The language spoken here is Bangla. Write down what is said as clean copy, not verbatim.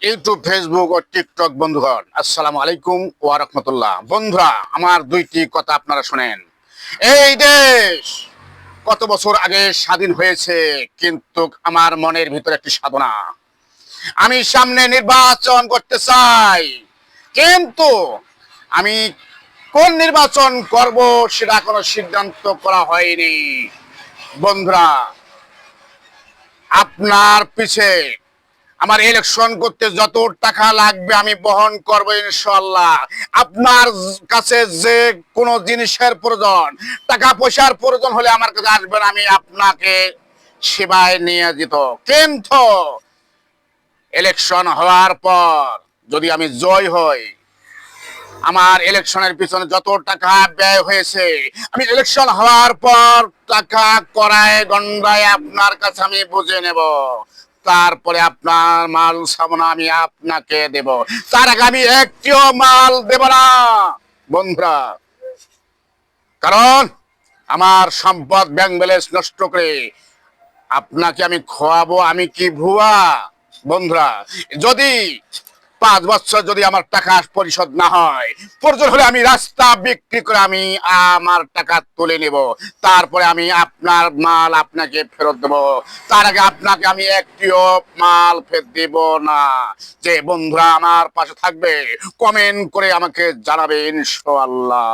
ইউটিউব, ফেসবুক ও টিকটক বন্ধুগণ, আসসালামু আলাইকুম ওয়া রাহমাতুল্লাহ। বন্ধুরা, আমার দুইটি কথা আপনারা শুনেন। এই দেশ কত বছর আগে স্বাধীন হয়েছে, কিন্তু আমার মনের ভিতরে একটি সাধনা। আমি সামনে নির্বাচন করতে চাই, কিন্তু আমি কোন নির্বাচন করব সেটা কোনো সিদ্ধান্ত করা হয়নি। বন্ধুরা, আপনার পিছে আমার ইলেকশন করতে যত টাকা লাগবে আমি বহন করবো ইনশাল্লাহ। আপনার কাছে যে কোনো জিনিসের প্রয়োজন, টাকা পয়সার প্রয়োজন হলে আমার কাছে আসবেন, আমি আপনাকে সেবায় নিয়ে যেত। কিন্তু ইলেকশন হওয়ার পর যদি আমি জয় হই, আমার ইলেকশনের পিছনে যত টাকা ব্যয় হয়েছে, আমি ইলেকশন হওয়ার পর টাকা করায় গন্ডায় আপনার কাছে আমি বুঝে নেব। তারপরে আপনার মাল সামনা আমি আপনাকে দেব, তার আগে আমি একটিও মাল দেব না বন্ধুরা। কারণ আমার সম্পদ ব্যাংক ব্যালেন্স নষ্ট করে আপনাকে আমি খোয়াবো, আমি কি ভুয়া? বন্ধুরা, যদি 5 বছর যদি আমার টাকা পরিশোধ না হয়, প্রয়োজন হলে আমি রাস্তা বিক্রি করে আমি আমার টাকা তুলে নেব। তারপরে আমি আপনার মাল আপনাকে ফেরত দেব। তার আগে আপনাকে আমি একটিও মাল ফেরত দেব না। যে বন্ধুরা আমার পাশে থাকবে, কমেন্ট করে আমাকে জানাবে ইনশাআল্লাহ।